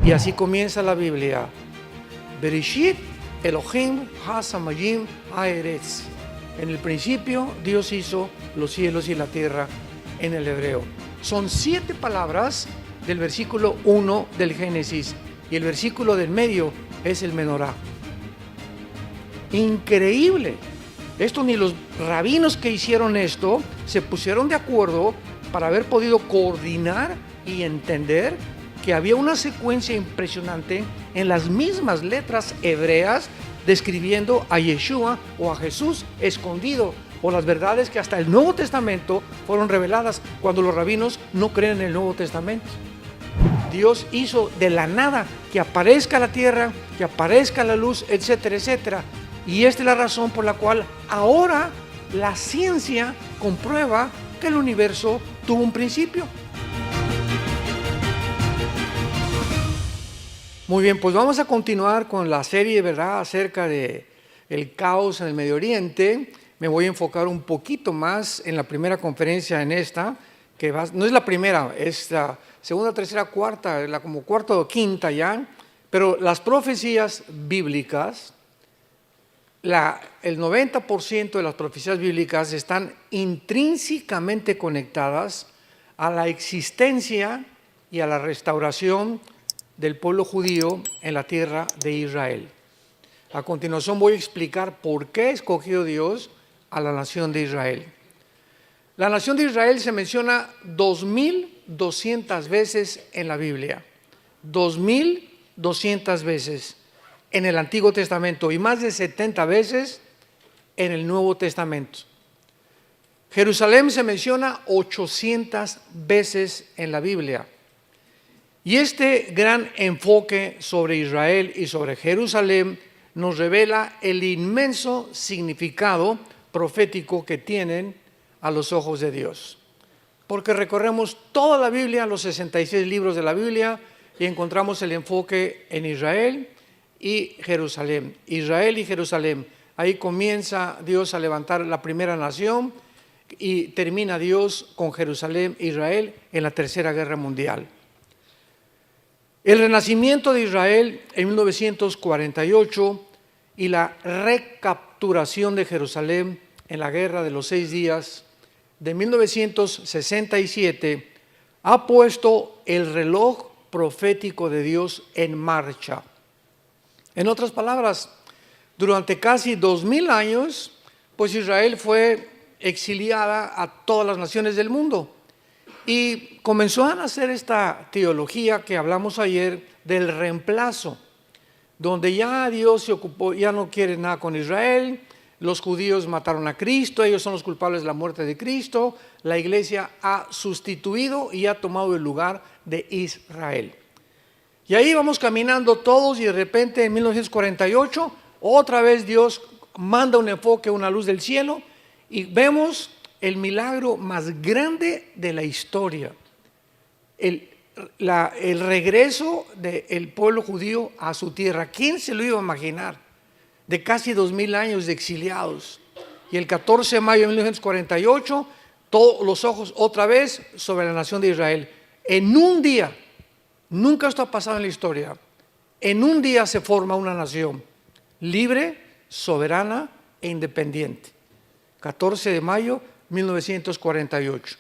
Y así comienza la Biblia. Bereshit Elohim ha-samayim ha-eretz. En el principio Dios hizo los cielos y la tierra en el hebreo. Son 7 palabras del versículo 1 del Génesis y el versículo del medio es el Menorá. Increíble. Esto ni los rabinos que hicieron esto se pusieron de acuerdo para haber podido coordinar y entender que había una secuencia impresionante en las mismas letras hebreas describiendo a Yeshua o a Jesús escondido, o las verdades que hasta el Nuevo Testamento fueron reveladas cuando los rabinos no creen en el Nuevo Testamento. Dios hizo de la nada que aparezca la tierra, que aparezca la luz, etcétera, etcétera. Y esta es la razón por la cual ahora la ciencia comprueba que el universo tuvo un principio. Muy bien, pues vamos a continuar con la serie, ¿verdad?, acerca de el caos en el Medio Oriente. Me voy a enfocar un poquito más en la primera conferencia en esta, que no es la primera, es la segunda, tercera, cuarta, como cuarta o quinta ya, pero las profecías bíblicas, el 90% de las profecías bíblicas están intrínsecamente conectadas a la existencia y a la restauración del pueblo judío en la tierra de Israel. A continuación voy a explicar por qué escogió Dios a la nación de Israel. La nación de Israel se menciona 2,200 veces en la Biblia, 2,200 veces en el Antiguo Testamento y más de 70 veces en el Nuevo Testamento. Jerusalén se menciona 800 veces en la Biblia. Y este gran enfoque sobre Israel y sobre Jerusalén nos revela el inmenso significado profético que tienen a los ojos de Dios. Porque recorremos toda la Biblia, los 66 libros de la Biblia, y encontramos el enfoque en Israel y Jerusalén. Israel y Jerusalén. Ahí comienza Dios a levantar la primera nación y termina Dios con Jerusalén e Israel en la Tercera Guerra Mundial. El renacimiento de Israel en 1948 y la recapturación de Jerusalén en la Guerra de los 6 días de 1967 ha puesto el reloj profético de Dios en marcha. En otras palabras, durante casi 2000 años, pues Israel fue exiliada a todas las naciones del mundo. Y comenzó a nacer esta teología que hablamos ayer del reemplazo, donde ya Dios se ocupó, ya no quiere nada con Israel, los judíos mataron a Cristo, ellos son los culpables de la muerte de Cristo, la iglesia ha sustituido y ha tomado el lugar de Israel. Y ahí vamos caminando todos y de repente en 1948 otra vez Dios manda un enfoque, una luz del cielo y vemos el milagro más grande de la historia, el regreso del pueblo judío a su tierra. ¿Quién se lo iba a imaginar? De casi 2000 años de exiliados. Y el 14 de mayo de 1948, todos los ojos otra vez sobre la nación de Israel. En un día, nunca esto ha pasado en la historia, en un día se forma una nación libre, soberana e independiente. 14 de mayo 1948.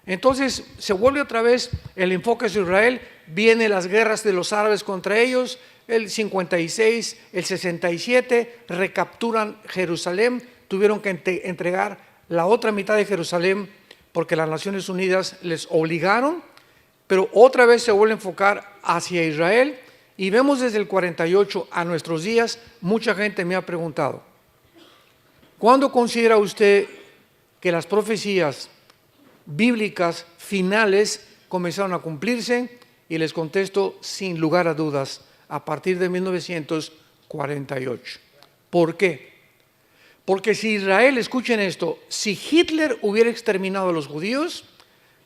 Entonces se vuelve otra vez el enfoque de Israel, vienen las guerras de los árabes contra ellos, el 56, el 67, recapturan Jerusalén, tuvieron que entregar la otra mitad de Jerusalén porque las Naciones Unidas les obligaron, pero otra vez se vuelve a enfocar hacia Israel y vemos desde el 48 a nuestros días, mucha gente me ha preguntado, ¿cuándo considera usted que las profecías bíblicas finales comenzaron a cumplirse? Y les contesto sin lugar a dudas, a partir de 1948. ¿Por qué? Porque si Israel, escuchen esto, si Hitler hubiera exterminado a los judíos,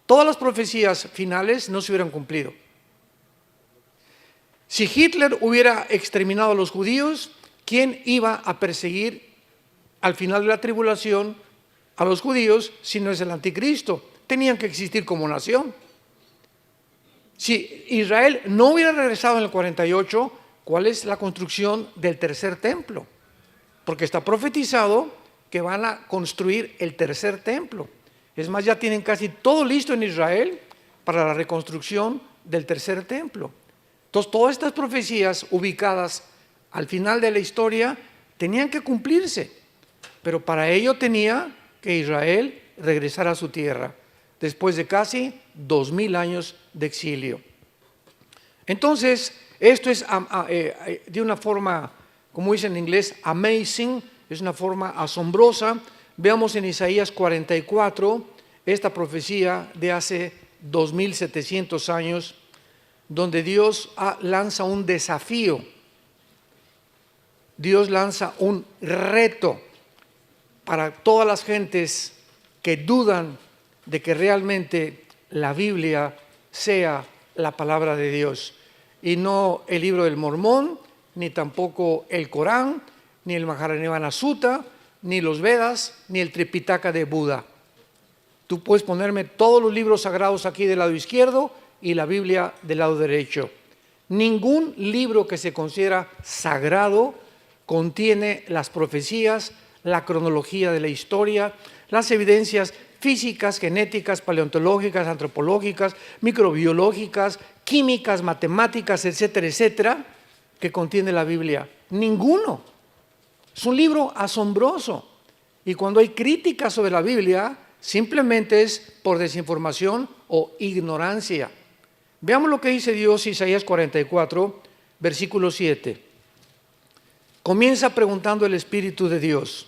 todas las profecías finales no se hubieran cumplido. Si Hitler hubiera exterminado a los judíos, ¿quién iba a perseguir al final de la tribulación a los judíos si no es el anticristo? Tenían que existir como nación. Si Israel no hubiera regresado en el 48, ¿cuál es la construcción del tercer templo? Porque está profetizado que van a construir el tercer templo. Es más, ya tienen casi todo listo en Israel para la reconstrucción del tercer templo. Entonces, todas estas profecías ubicadas al final de la historia tenían que cumplirse, pero para ello tenía que Israel regresar a su tierra después de casi 2000 años de exilio. Entonces, esto es de una forma, como dicen en inglés, amazing, es una forma asombrosa. Veamos en Isaías 44 esta profecía de hace 2700 años, donde Dios lanza un desafío, Dios lanza un reto para todas las gentes que dudan de que realmente la Biblia sea la palabra de Dios y no el libro del Mormón, ni tampoco el Corán, ni el Mahajanivana Sutta, ni los Vedas, ni el Tripitaka de Buda. Tú puedes ponerme todos los libros sagrados aquí del lado izquierdo y la Biblia del lado derecho. Ningún libro que se considera sagrado contiene las profecías, la cronología de la historia, las evidencias físicas, genéticas, paleontológicas, antropológicas, microbiológicas, químicas, matemáticas, etcétera, etcétera, que contiene la Biblia. Ninguno. Es un libro asombroso. Y cuando hay críticas sobre la Biblia, simplemente es por desinformación o ignorancia. Veamos lo que dice Dios, Isaías 44, versículo 7. Comienza preguntando el Espíritu de Dios: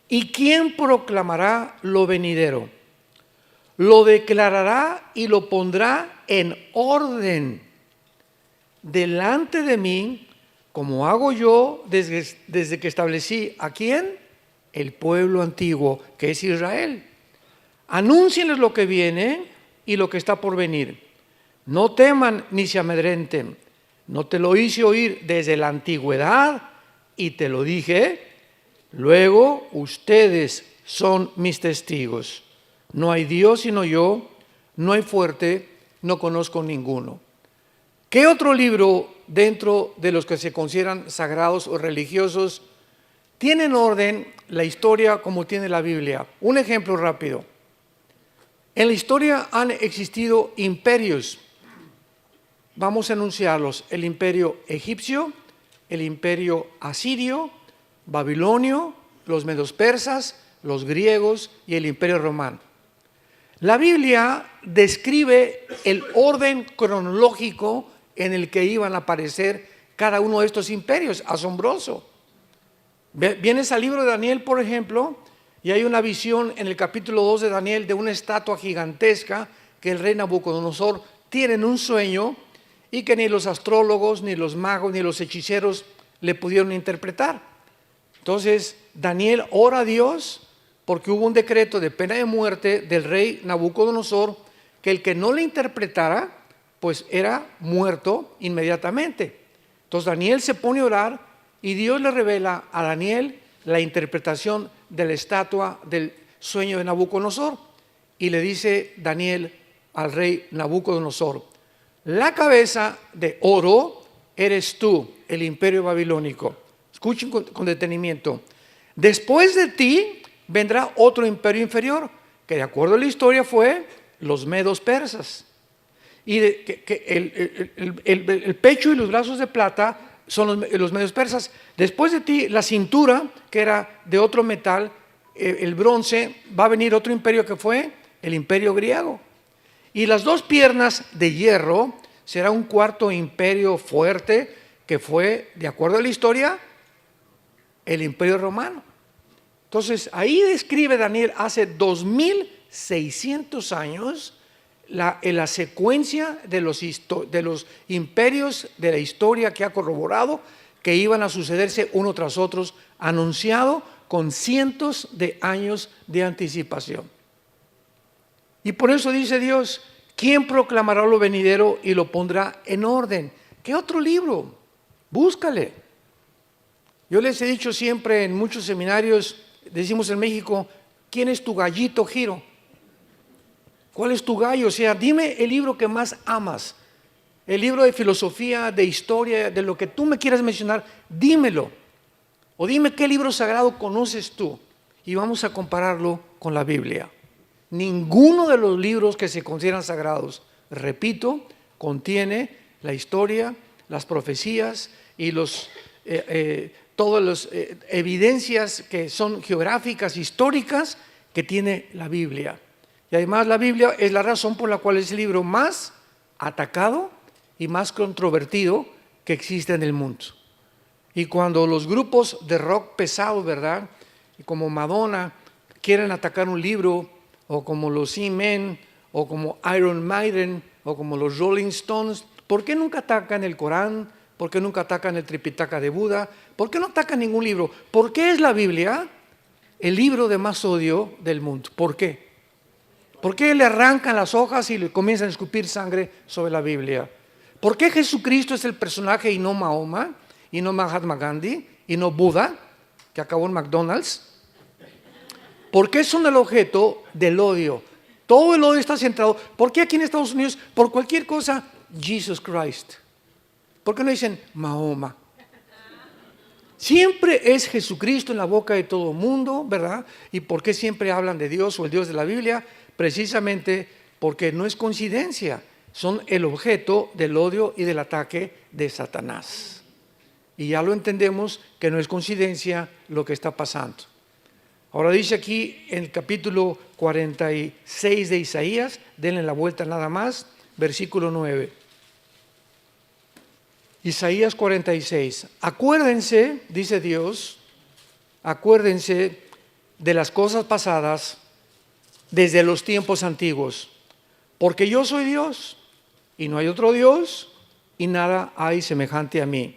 ¿y quién proclamará lo venidero? Lo declarará y lo pondrá en orden delante de mí, como hago yo desde que establecí ¿a quién? El pueblo antiguo, que es Israel. Anúncienles lo que viene y lo que está por venir. No teman ni se amedrenten. No te lo hice oír desde la antigüedad y te lo dije. Luego ustedes son mis testigos. No hay Dios sino yo, no hay fuerte, no conozco ninguno. ¿Qué otro libro dentro de los que se consideran sagrados o religiosos tiene en orden la historia como tiene la Biblia? Un ejemplo rápido. En la historia han existido imperios. Vamos a enunciarlos: el imperio egipcio, el imperio asirio, babilonio, los medos persas, los griegos y el imperio romano. La Biblia describe el orden cronológico en el que iban a aparecer cada uno de estos imperios. Asombroso. Vienes al libro de Daniel, por ejemplo, y hay una visión en el capítulo 2 de Daniel de una estatua gigantesca que el rey Nabucodonosor tiene en un sueño y que ni los astrólogos, ni los magos, ni los hechiceros le pudieron interpretar. Entonces Daniel ora a Dios porque hubo un decreto de pena de muerte del rey Nabucodonosor, que el que no le interpretara pues era muerto inmediatamente. Entonces Daniel se pone a orar y Dios le revela a Daniel la interpretación de la estatua del sueño de Nabucodonosor, y le dice Daniel al rey Nabucodonosor: la cabeza de oro eres tú, el imperio babilónico. Escuchen con detenimiento. Después de ti vendrá otro imperio inferior, que de acuerdo a la historia fue los medos persas. Y el pecho y los brazos de plata son los medos persas. Después de ti, la cintura, que era de otro metal, el bronce, va a venir otro imperio que fue el imperio griego. Y las dos piernas de hierro será un cuarto imperio fuerte, que fue, de acuerdo a la historia, el imperio romano. Entonces, ahí describe Daniel hace 2600 años la secuencia de los imperios de la historia que ha corroborado que iban a sucederse uno tras otro, anunciado con cientos de años de anticipación. Y por eso dice Dios: ¿quién proclamará lo venidero y lo pondrá en orden? ¿Qué otro libro? Búscale. Yo les he dicho siempre en muchos seminarios, decimos en México: ¿quién es tu gallito, Giro? ¿Cuál es tu gallo? O sea, dime el libro que más amas. el libro de filosofía, de historia, de lo que tú me quieras mencionar, dímelo. O dime qué libro sagrado conoces tú y vamos a compararlo con la Biblia. Ninguno de los libros que se consideran sagrados, repito, contiene la historia, las profecías y todas las evidencias que son geográficas, históricas, que tiene la Biblia. Y además la Biblia es la razón por la cual es el libro más atacado y más controvertido que existe en el mundo. Y cuando los grupos de rock pesado, ¿verdad?, como Madonna, quieren atacar un libro, o como los E-Men, o como Iron Maiden, o como los Rolling Stones, ¿por qué nunca atacan el Corán? ¿Por qué nunca atacan el Tripitaka de Buda? ¿Por qué no atacan ningún libro? ¿Por qué es la Biblia el libro de más odio del mundo? ¿Por qué? ¿Por qué le arrancan las hojas y le comienzan a escupir sangre sobre la Biblia? ¿Por qué Jesucristo es el personaje y no Mahoma, y no Mahatma Gandhi, y no Buda, que acabó en McDonald's? ¿Por qué son el objeto del odio? Todo el odio está centrado. ¿Por qué aquí en Estados Unidos, por cualquier cosa, Jesus Christ? ¿Por qué no dicen Mahoma? Siempre es Jesucristo en la boca de todo el mundo, ¿verdad? ¿Y por qué siempre hablan de Dios o el Dios de la Biblia? Precisamente porque no es coincidencia, son el objeto del odio y del ataque de Satanás. Y ya lo entendemos que no es coincidencia lo que está pasando. Ahora dice aquí en el capítulo 46 de Isaías, denle la vuelta nada más, versículo 9. Isaías 46. Acuérdense, dice Dios, acuérdense de las cosas pasadas desde los tiempos antiguos, porque yo soy Dios y no hay otro Dios y nada hay semejante a mí,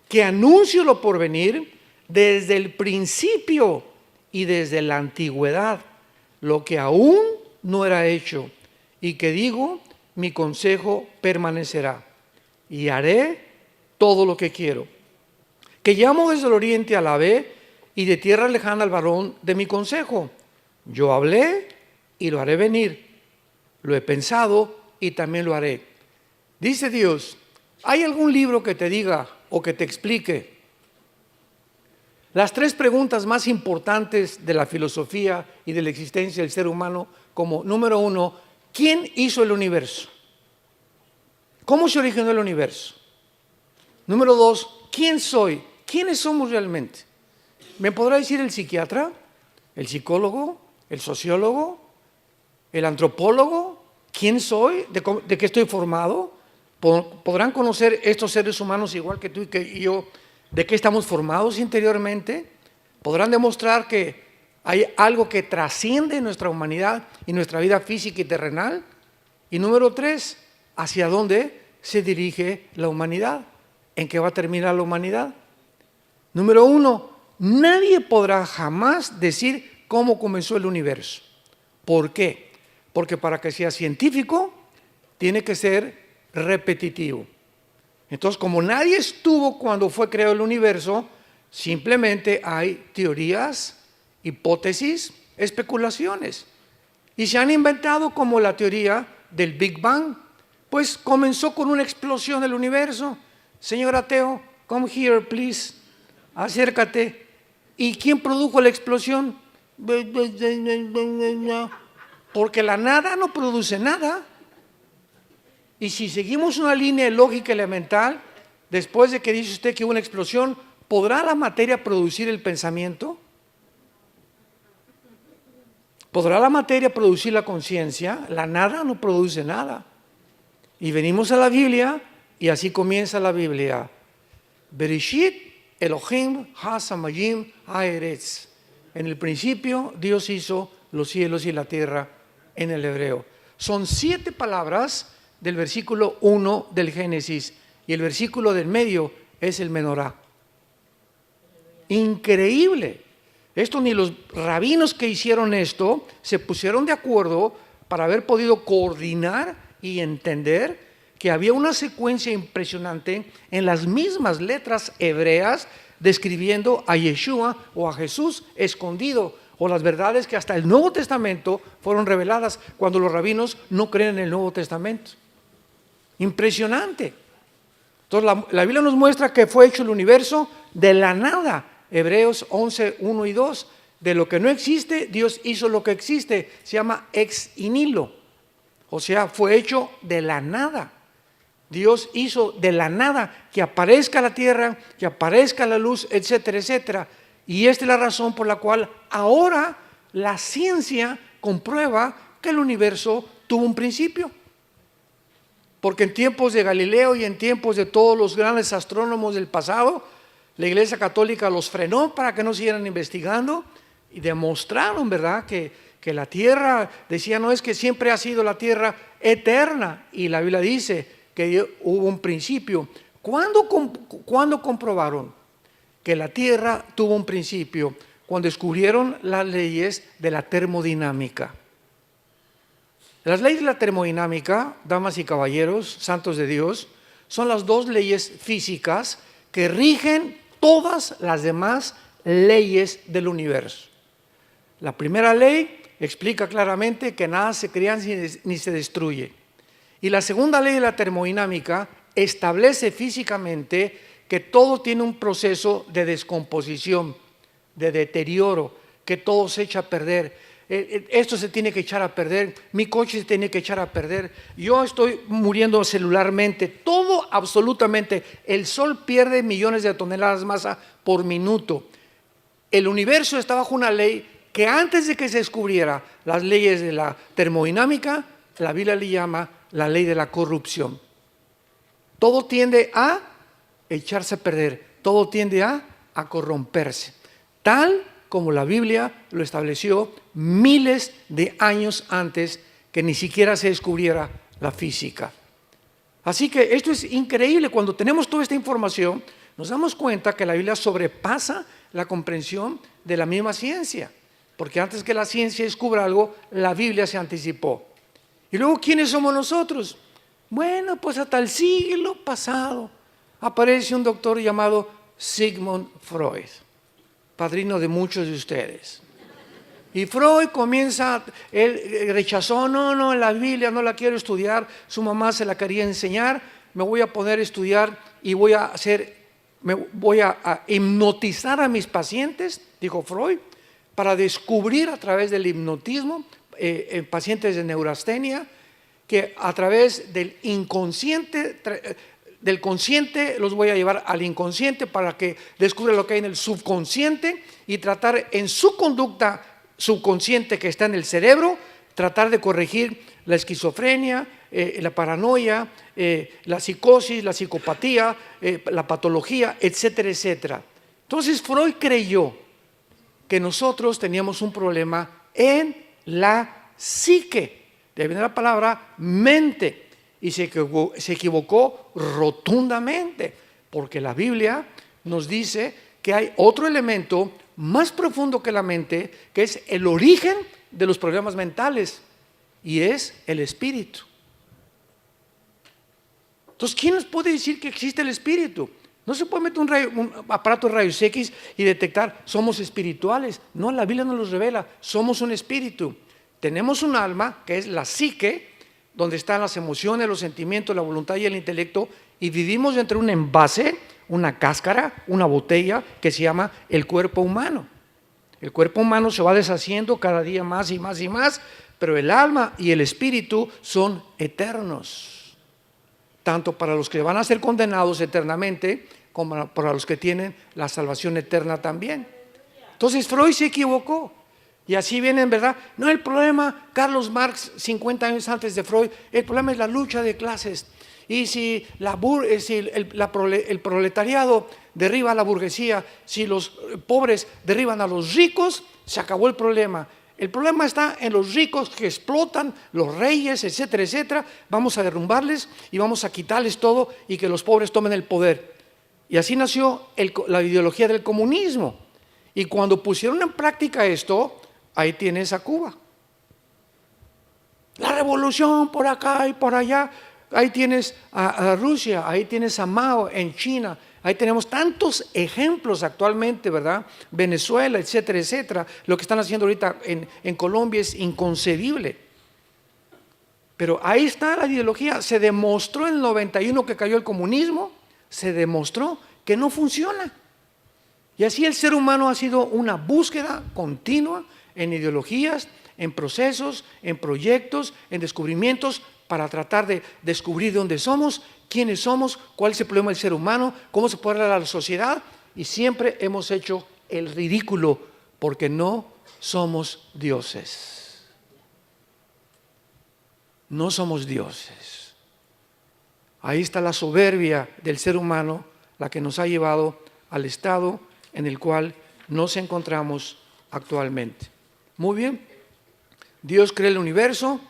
que anuncio lo por venir desde el principio y desde la antigüedad, lo que aún no era hecho, y que digo, mi consejo permanecerá, y haré todo lo que quiero. Que llamo desde el oriente a la ve, y de tierra lejana al varón de mi consejo. Yo hablé y lo haré venir, lo he pensado y también lo haré. Dice Dios, ¿hay algún libro que te diga o que te explique las tres preguntas más importantes de la filosofía y de la existencia del ser humano? Como número uno, ¿quién hizo el universo? ¿Cómo se originó el universo? Número dos, ¿quién soy? ¿Quiénes somos realmente? ¿Me podrá decir el psiquiatra, el psicólogo, el sociólogo, el antropólogo? ¿Quién soy? ¿De qué estoy formado? ¿Podrán conocer estos seres humanos igual que tú y que yo de qué estamos formados interiormente? ¿Podrán demostrar que hay algo que trasciende nuestra humanidad y nuestra vida física y terrenal? Y número tres, ¿hacia dónde se dirige la humanidad? ¿En qué va a terminar la humanidad? Número uno, nadie podrá jamás decir cómo comenzó el universo. ¿Por qué? Porque para que sea científico, tiene que ser repetitivo. Entonces, como nadie estuvo cuando fue creado el universo, simplemente hay teorías, hipótesis, especulaciones. Y se han inventado como la teoría del Big Bang. Pues comenzó con una explosión del universo. Señor ateo, come here, please. Acércate. ¿Y quién produjo la explosión? Porque la nada no produce nada. Y si seguimos una línea lógica elemental, después de que dice usted que hubo una explosión, ¿podrá la materia producir el pensamiento? ¿Podrá la materia producir la conciencia? La nada no produce nada. Y venimos a la Biblia y así comienza la Biblia. Bereshit Elohim ha-samayim ha-eretz. En el principio Dios hizo los cielos y la tierra en el hebreo. Son 7 palabras del versículo 1 del Génesis y el versículo del medio es el menorá. Increíble. Esto ni los rabinos que hicieron esto se pusieron de acuerdo para haber podido coordinar y entender que había una secuencia impresionante en las mismas letras hebreas describiendo a Yeshua o a Jesús escondido, o las verdades que hasta el Nuevo Testamento fueron reveladas cuando los rabinos no creen en el Nuevo Testamento. Impresionante. Entonces la Biblia nos muestra que fue hecho el universo de la nada. Hebreos 11, 1 y 2. De lo que no existe, Dios hizo lo que existe. Se llama ex nihilo. O sea, fue hecho de la nada. Dios hizo de la nada que aparezca la tierra, que aparezca la luz, etcétera, etcétera. Y esta es la razón por la cual ahora la ciencia comprueba que el universo tuvo un principio. Porque en tiempos de Galileo y en tiempos de todos los grandes astrónomos del pasado, la Iglesia Católica los frenó para que no siguieran investigando y demostraron, ¿verdad?, que la tierra, decía, no es que siempre ha sido la tierra eterna, y la Biblia dice que hubo un principio. ¿Cuándo comprobaron que la tierra tuvo un principio? Cuando descubrieron las leyes de la termodinámica. Las leyes de la termodinámica, damas y caballeros, santos de Dios, son las dos leyes físicas que rigen todas las demás leyes del universo. La primera ley explica claramente que nada se crea ni se destruye. Y la segunda ley de la termodinámica establece físicamente que todo tiene un proceso de descomposición, de deterioro, que todo se echa a perder. Esto se tiene que echar a perder, mi coche se tiene que echar a perder, yo estoy muriendo celularmente, todo absolutamente. El sol pierde millones de toneladas de masa por minuto. El universo está bajo una ley que antes de que se descubriera las leyes de la termodinámica, la Biblia le llama la ley de la corrupción. Todo tiende a echarse a perder, todo tiende a corromperse, tal como la Biblia lo estableció miles de años antes que ni siquiera se descubriera la física. Así que esto es increíble. Cuando tenemos toda esta información, nos damos cuenta que la Biblia sobrepasa la comprensión de la misma ciencia, porque antes que la ciencia descubra algo, la Biblia se anticipó. Y luego, ¿quiénes somos nosotros? Bueno, pues hasta el siglo pasado aparece un doctor llamado Sigmund Freud, padrino de muchos de ustedes. Y Freud comienza, él rechazó, no, la Biblia no la quiero estudiar, su mamá se la quería enseñar, me voy a poner a estudiar y voy a hipnotizar a mis pacientes, dijo Freud, para descubrir a través del hipnotismo en pacientes de neurastenia, que a través del inconsciente, del consciente los voy a llevar al inconsciente para que descubra lo que hay en el subconsciente y tratar en su conducta subconsciente que está en el cerebro, tratar de corregir la esquizofrenia, la paranoia, la psicosis, la psicopatía, la patología, etcétera, etcétera. Entonces Freud creyó que nosotros teníamos un problema en la psique, de venir la palabra mente. Y se equivocó rotundamente, porque la Biblia nos dice que hay otro elemento más profundo que la mente, que es el origen de los problemas mentales, y es el espíritu. Entonces, ¿quién nos puede decir que existe el espíritu? No se puede meter un aparato de rayos X y detectar, somos espirituales. No, la Biblia nos lo revela, somos un espíritu. Tenemos un alma, que es la psique, donde están las emociones, los sentimientos, la voluntad y el intelecto, y vivimos dentro de un envase, una cáscara, una botella que se llama el cuerpo humano. El cuerpo humano se va deshaciendo cada día más y más y más, pero el alma y el espíritu son eternos, tanto para los que van a ser condenados eternamente como para los que tienen la salvación eterna también. Entonces Freud se equivocó. Y así vienen, ¿verdad? No, el problema, Carlos Marx, 50 años antes de Freud, el problema es la lucha de clases. Y si el proletariado derriba a la burguesía, si los pobres derriban a los ricos, se acabó el problema. El problema está en los ricos que explotan, los reyes, etcétera, etcétera. Vamos a derrumbarles y vamos a quitarles todo y que los pobres tomen el poder. Y así nació la ideología del comunismo. Y cuando pusieron en práctica esto, ahí tienes a Cuba. La revolución por acá y por allá. Ahí tienes a Rusia, ahí tienes a Mao en China. Ahí tenemos tantos ejemplos actualmente, ¿verdad? Venezuela, etcétera, etcétera. Lo que están haciendo ahorita en Colombia es inconcebible. Pero ahí está la ideología. Se demostró en el 91 que cayó el comunismo, se demostró que no funciona. Y así el ser humano ha sido una búsqueda continua en ideologías, en procesos, en proyectos, en descubrimientos para tratar de descubrir de dónde somos, quiénes somos, cuál es el problema del ser humano, cómo se puede arreglar la sociedad. Y siempre hemos hecho el ridículo porque no somos dioses. No somos dioses. Ahí está la soberbia del ser humano, la que nos ha llevado al estado en el cual nos encontramos actualmente. Muy bien, Dios crea el universo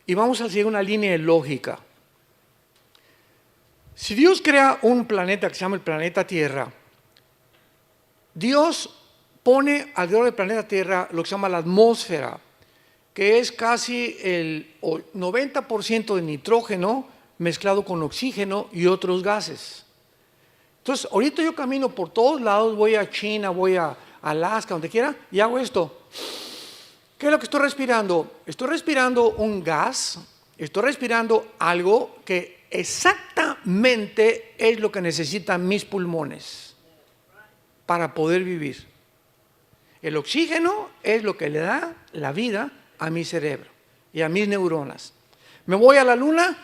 y vamos a seguir una línea de lógica. Si Dios crea un planeta que se llama el planeta Tierra, Dios pone alrededor del planeta Tierra lo que se llama la atmósfera, que es casi el 90% de nitrógeno mezclado con oxígeno y otros gases. Entonces, ahorita yo camino por todos lados, voy a China, voy a Alaska, donde quiera, y hago esto. ¿Qué es lo que estoy respirando? Estoy respirando un gas, estoy respirando algo que exactamente es lo que necesitan mis pulmones para poder vivir. El oxígeno es lo que le da la vida a mi cerebro y a mis neuronas. Me voy a la luna,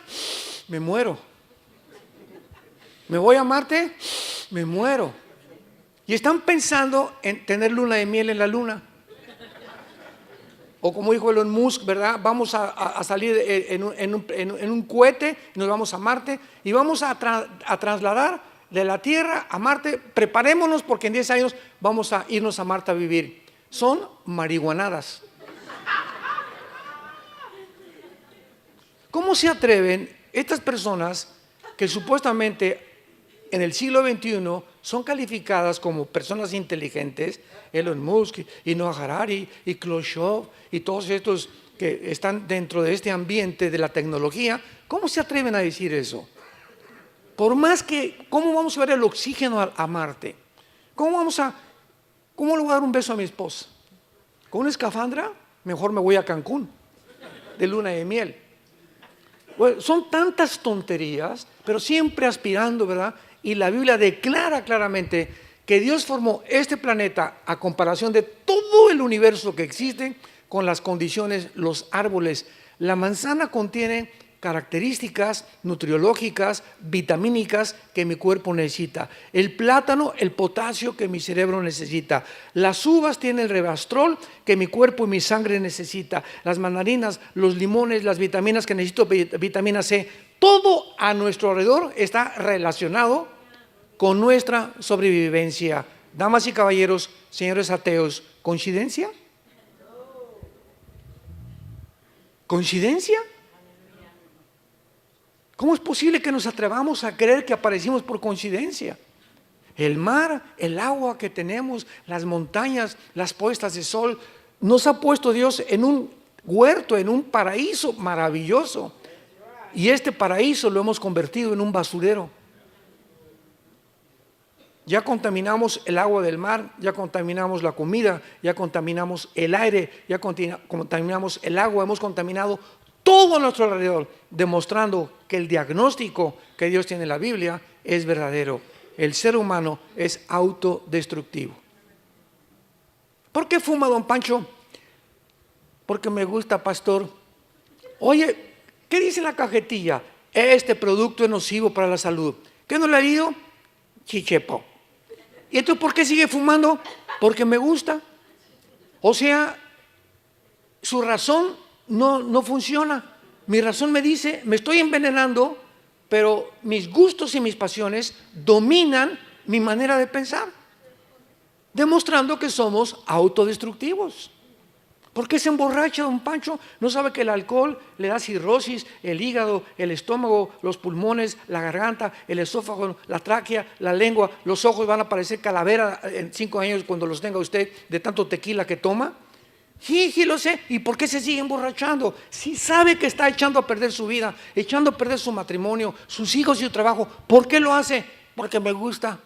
me muero. Me voy a Marte, me muero. Y están pensando en tener luna de miel en la luna. O como dijo Elon Musk, ¿verdad? Vamos a salir en un cohete, nos vamos a Marte y vamos a trasladar de la Tierra a Marte. Preparémonos porque en 10 años vamos a irnos a Marte a vivir. Son marihuanadas. ¿Cómo se atreven estas personas que supuestamente en el siglo XXI son calificadas como personas inteligentes, Elon Musk y Noah Harari y Klaus Schwab y todos estos que están dentro de este ambiente de la tecnología? ¿Cómo se atreven a decir eso? Por más que, ¿cómo vamos a ver el oxígeno a Marte? ¿Cómo le voy a dar un beso a mi esposa? ¿Con una escafandra? Mejor me voy a Cancún, de luna de miel. Bueno, son tantas tonterías, pero siempre aspirando, ¿verdad? Y la Biblia declara claramente que Dios formó este planeta a comparación de todo el universo que existe con las condiciones, los árboles. La manzana contiene características nutriológicas, vitamínicas que mi cuerpo necesita. El plátano, el potasio que mi cerebro necesita. Las uvas tienen el resveratrol que mi cuerpo y mi sangre necesita. Las mandarinas, los limones, las vitaminas que necesito, vitamina C. Todo a nuestro alrededor está relacionado con nuestra sobrevivencia. Damas y caballeros, señores ateos, ¿coincidencia? ¿Coincidencia? ¿Cómo es posible que nos atrevamos a creer que aparecimos por coincidencia? El mar, el agua que tenemos, las montañas, las puestas de sol, nos ha puesto Dios en un huerto, en un paraíso maravilloso. Y este paraíso lo hemos convertido en un basurero. Ya contaminamos el agua del mar, ya contaminamos la comida, ya contaminamos el aire, ya contaminamos el agua, hemos contaminado todo a nuestro alrededor, demostrando que el diagnóstico que Dios tiene en la Biblia es verdadero. El ser humano es autodestructivo. ¿Por qué fuma, don Pancho? Porque me gusta, pastor. Oye, ¿qué dice la cajetilla? Este producto es nocivo para la salud. ¿Qué no le ha leído? Chichepo. ¿Y entonces por qué sigue fumando? Porque me gusta. O sea, su razón no funciona. Mi razón me dice, me estoy envenenando, pero mis gustos y mis pasiones dominan mi manera de pensar, demostrando que somos autodestructivos. ¿Por qué se emborracha, don Pancho? ¿No sabe que el alcohol le da cirrosis, el hígado, el estómago, los pulmones, la garganta, el esófago, la tráquea, la lengua, los ojos van a parecer calavera en 5 años cuando los tenga usted de tanto tequila que toma? Sí, lo sé. ¿Y por qué se sigue emborrachando? Si sabe que está echando a perder su vida, echando a perder su matrimonio, sus hijos y su trabajo, ¿por qué lo hace? Porque me gusta.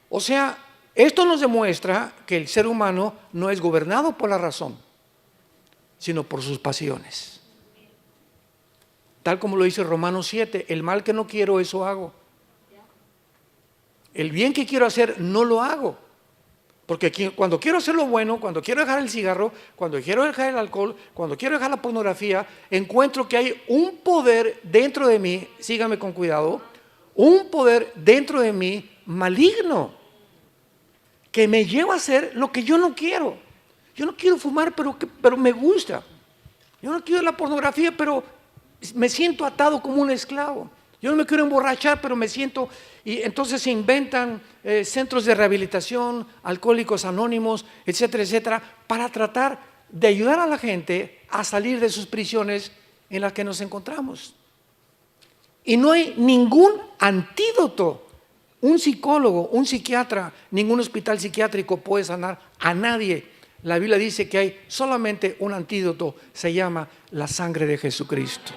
O sea, esto nos demuestra que el ser humano no es gobernado por la razón, sino por sus pasiones. Tal como lo dice Romanos 7, el mal que no quiero, eso hago. El bien que quiero hacer, no lo hago. Porque cuando quiero hacer lo bueno, cuando quiero dejar el cigarro, cuando quiero dejar el alcohol, cuando quiero dejar la pornografía, encuentro que hay un poder dentro de mí, sígame con cuidado, un poder dentro de mí maligno, que me lleva a hacer lo que yo no quiero. Yo no quiero fumar, pero me gusta. Yo no quiero la pornografía, pero me siento atado como un esclavo. Yo no me quiero emborrachar, pero me siento... Y entonces se inventan centros de rehabilitación, alcohólicos anónimos, etcétera, etcétera, para tratar de ayudar a la gente a salir de sus prisiones en las que nos encontramos. Y no hay ningún antídoto. Un psicólogo, un psiquiatra, ningún hospital psiquiátrico puede sanar a nadie. La Biblia dice que hay solamente un antídoto, se llama la sangre de Jesucristo.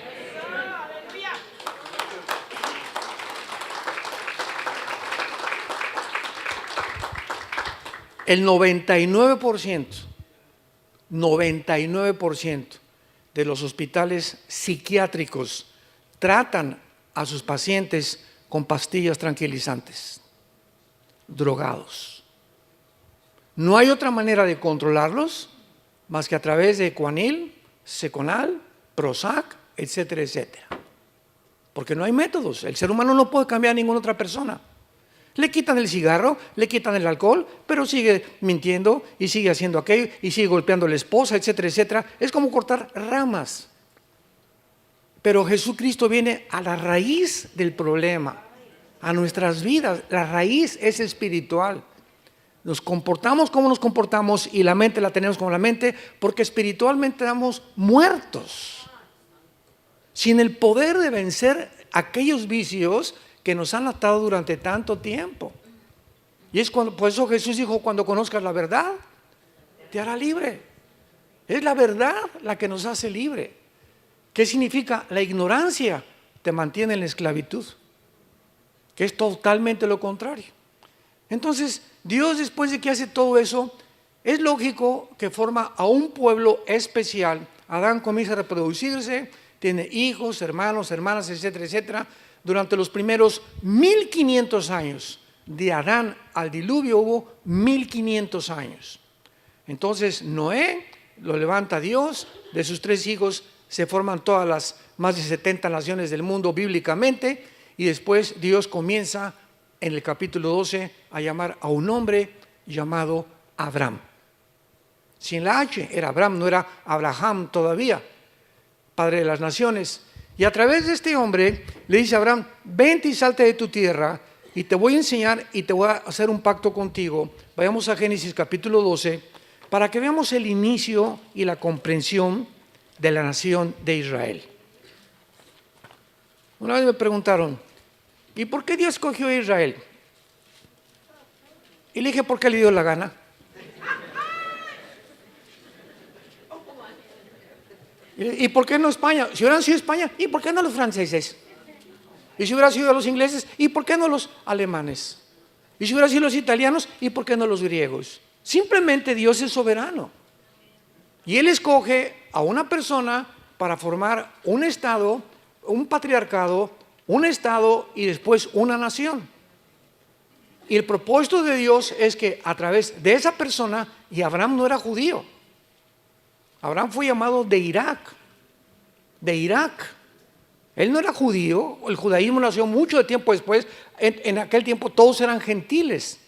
El 99% de los hospitales psiquiátricos tratan a sus pacientes con pastillas tranquilizantes, drogados. No hay otra manera de controlarlos más que a través de Ecuanil, Seconal, Prozac, etcétera, etcétera. Porque no hay métodos. El ser humano no puede cambiar a ninguna otra persona. Le quitan el cigarro, le quitan el alcohol, pero sigue mintiendo y sigue haciendo aquello y sigue golpeando a la esposa, etcétera, etcétera. Es como cortar ramas. Pero Jesucristo viene a la raíz del problema, a nuestras vidas. La raíz es espiritual. Nos comportamos como nos comportamos y la mente la tenemos como la mente porque espiritualmente estamos muertos. Sin el poder de vencer aquellos vicios que nos han atado durante tanto tiempo. Y es por eso Jesús dijo, cuando conozcas la verdad, te hará libre. Es la verdad la que nos hace libre. ¿Qué significa? La ignorancia te mantiene en la esclavitud, que es totalmente lo contrario. Entonces, Dios, después de que hace todo eso, es lógico que forma a un pueblo especial. Adán comienza a reproducirse, tiene hijos, hermanos, hermanas, etcétera, etcétera. Durante los primeros 1500 años, de Adán al diluvio hubo 1500 años. Entonces Noé lo levanta Dios, de sus 3 hijos se forman todas las más de 70 naciones del mundo bíblicamente, y después Dios comienza en el capítulo 12 a llamar a un hombre llamado Abraham. Sin la H, era Abraham, no era Abraham todavía, padre de las naciones. Y a través de este hombre le dice a Abraham, vente y salte de tu tierra y te voy a enseñar y te voy a hacer un pacto contigo. Vayamos a Génesis capítulo 12 para que veamos el inicio y la comprensión de la nación de Israel. Una vez me preguntaron, ¿y por qué Dios escogió a Israel? Y le dije, ¿por qué le dio la gana? ¿Y por qué no España? Si hubieran sido España, ¿y por qué no los franceses? Y si hubieran sido los ingleses, ¿y por qué no los alemanes? Y si hubieran sido los italianos, ¿y por qué no los griegos? Simplemente Dios es soberano. Y Él escoge a una persona para formar un estado, un patriarcado, un estado y después una nación. Y el propósito de Dios es que a través de esa persona, y Abraham no era judío, Abraham fue llamado de Irak. Él no era judío, el judaísmo nació mucho tiempo después. En aquel tiempo todos eran gentiles.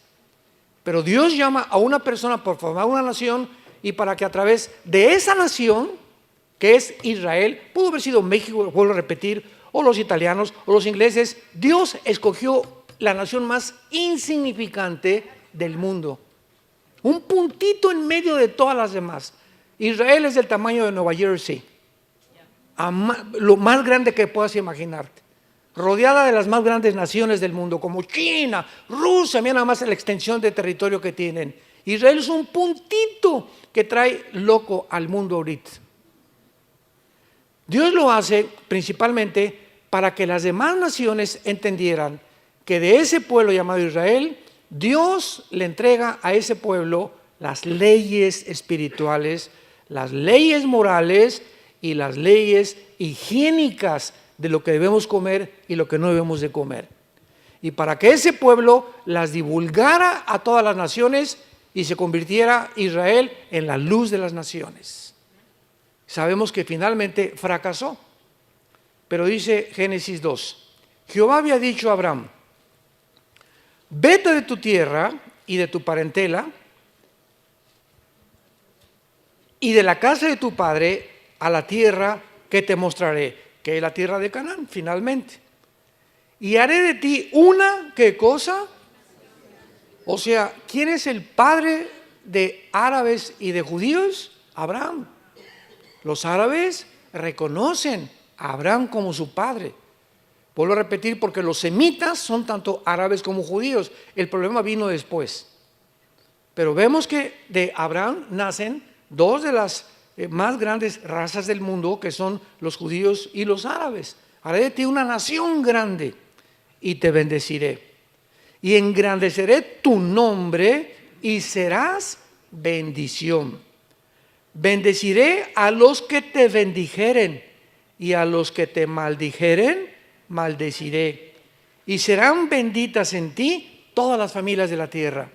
Pero Dios llama a una persona por formar una nación y para que a través de esa nación, que es Israel, pudo haber sido México, vuelvo a repetir, o los italianos, o los ingleses, Dios escogió la nación más insignificante del mundo. Un puntito en medio de todas las demás. Israel es del tamaño de Nueva Jersey, lo más grande que puedas imaginarte, rodeada de las más grandes naciones del mundo, como China, Rusia, mira nada más la extensión de territorio que tienen. Israel es un puntito que trae loco al mundo ahorita. Dios lo hace principalmente para que las demás naciones entendieran que de ese pueblo llamado Israel, Dios le entrega a ese pueblo las leyes espirituales, las leyes morales y las leyes higiénicas de lo que debemos comer y lo que no debemos de comer. Y para que ese pueblo las divulgara a todas las naciones y se convirtiera Israel en la luz de las naciones. Sabemos que finalmente fracasó. Pero dice Génesis 2, Jehová había dicho a Abraham, vete de tu tierra y de tu parentela y de la casa de tu padre a la tierra que te mostraré, que es la tierra de Canaán, finalmente. Y haré de ti una, ¿qué cosa? O sea, ¿quién es el padre de árabes y de judíos? Abraham. Los árabes reconocen a Abraham como su padre. Vuelvo a repetir, porque los semitas son tanto árabes como judíos. El problema vino después. Pero vemos que de Abraham nacen dos de las más grandes razas del mundo, que son los judíos y los árabes. Haré de ti una nación grande y te bendeciré. Y engrandeceré tu nombre y serás bendición. Bendeciré a los que te bendijeren y a los que te maldijeren, maldeciré. Y serán benditas en ti todas las familias de la tierra.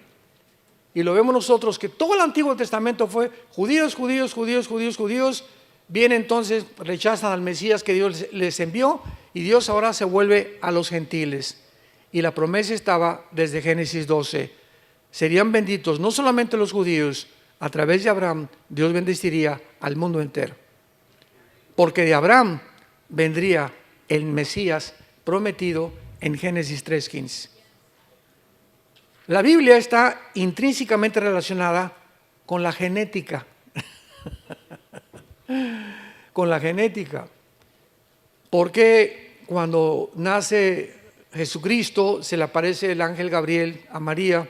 Y lo vemos nosotros que todo el Antiguo Testamento fue judíos, judíos, judíos, judíos, judíos. Bien, entonces rechazan al Mesías que Dios les envió y Dios ahora se vuelve a los gentiles. Y la promesa estaba desde Génesis 12. Serían benditos no solamente los judíos, a través de Abraham Dios bendeciría al mundo entero. Porque de Abraham vendría el Mesías prometido en Génesis 3:15. La Biblia está intrínsecamente relacionada con la genética. Con la genética. Porque cuando nace Jesucristo se le aparece el ángel Gabriel a María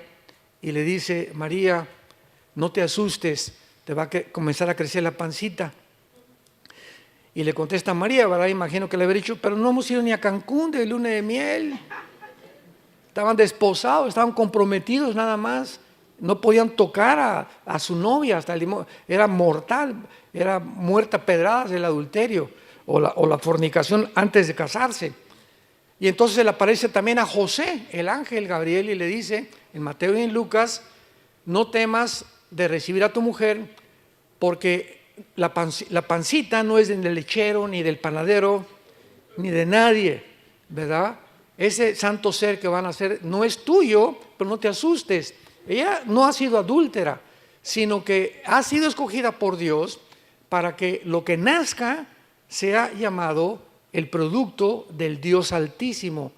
y le dice, María, no te asustes, te va a comenzar a crecer la pancita. Y le contesta María, ¿verdad? Imagino que le habría dicho, pero no hemos ido ni a Cancún de luna de miel. Estaban desposados, estaban comprometidos nada más. No podían tocar a su novia, hasta era mortal, era muerta a pedradas el adulterio o la fornicación antes de casarse. Y entonces se le aparece también a José, el ángel Gabriel, y le dice en Mateo y en Lucas, no temas de recibir a tu mujer, porque la pancita no es del lechero, ni del panadero, ni de nadie, ¿verdad? Ese santo ser que van a hacer no es tuyo, pero no te asustes. Ella no ha sido adúltera, sino que ha sido escogida por Dios para que lo que nazca sea llamado el producto del Dios Altísimo.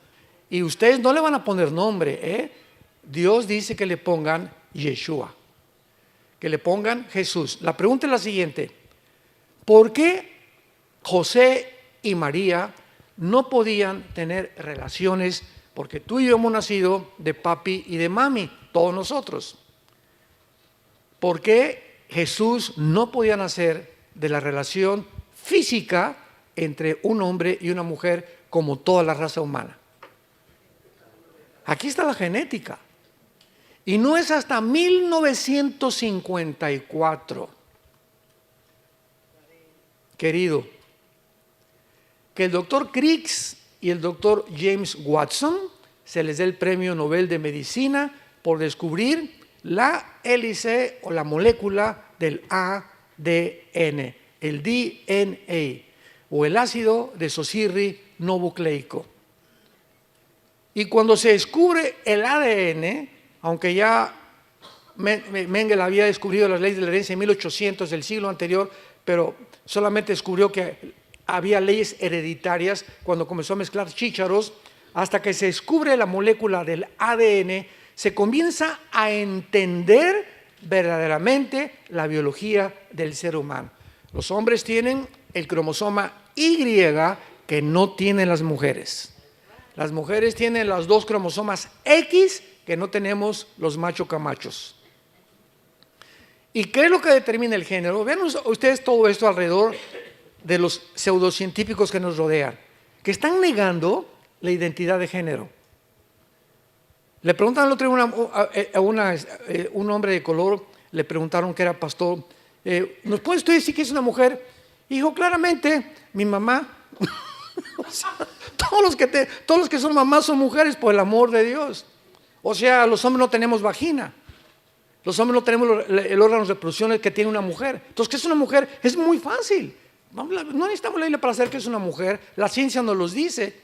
Y ustedes no le van a poner nombre, ¿eh? Dios dice que le pongan Yeshua, que le pongan Jesús. La pregunta es la siguiente: ¿por qué José y María no podían tener relaciones? Porque tú y yo hemos nacido de papi y de mami, todos nosotros. ¿Por qué Jesús no podía nacer de la relación física entre un hombre y una mujer como toda la raza humana? Aquí está la genética. Y no es hasta 1954, querido, que el doctor Crick y el doctor James Watson se les dé el premio Nobel de Medicina por descubrir la hélice o la molécula del ADN, el DNA, o el ácido desoxirribonucleico. Y cuando se descubre el ADN, aunque ya Mengele había descubrido las leyes de la herencia en 1800 del siglo anterior, pero solamente descubrió que había leyes hereditarias cuando comenzó a mezclar chícharos, hasta que se descubre la molécula del ADN, se comienza a entender verdaderamente la biología del ser humano. Los hombres tienen el cromosoma Y que no tienen las mujeres. Las mujeres tienen los dos cromosomas X que no tenemos los macho camachos. ¿Y qué es lo que determina el género? Vean ustedes todo esto alrededor de los pseudocientíficos que nos rodean, que están negando la identidad de género. Le preguntaron el otro día a un hombre de color, le preguntaron que era pastor, ¿Nos puede usted decir que es una mujer? Hijo, claramente, mi mamá. O sea, todos los que son mamás son mujeres por el amor de Dios. O sea, los hombres no tenemos vagina. Los hombres no tenemos el órgano de reproducción que tiene una mujer. Entonces, ¿qué es una mujer? Es muy fácil. No necesitamos la Biblia para saber que es una mujer. La ciencia nos los dice.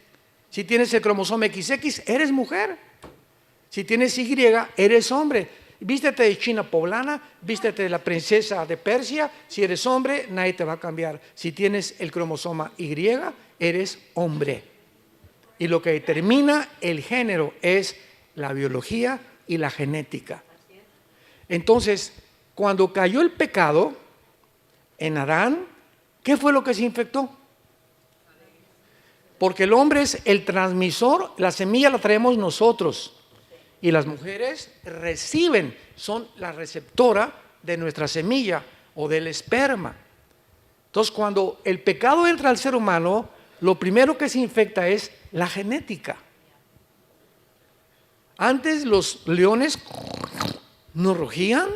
Si tienes el cromosoma XX, eres mujer. Si tienes Y, eres hombre. Vístete de china poblana, vístete de la princesa de Persia. Si eres hombre, nadie te va a cambiar. Si tienes el cromosoma Y, eres hombre. Y lo que determina el género es la biología y la genética. Entonces, cuando cayó el pecado en Adán, ¿qué fue lo que se infectó? Porque el hombre es el transmisor, la semilla la traemos nosotros. Y las mujeres reciben, son la receptora de nuestra semilla o del esperma. Entonces, cuando el pecado entra al ser humano, lo primero que se infecta es la genética. Antes los leones no rugían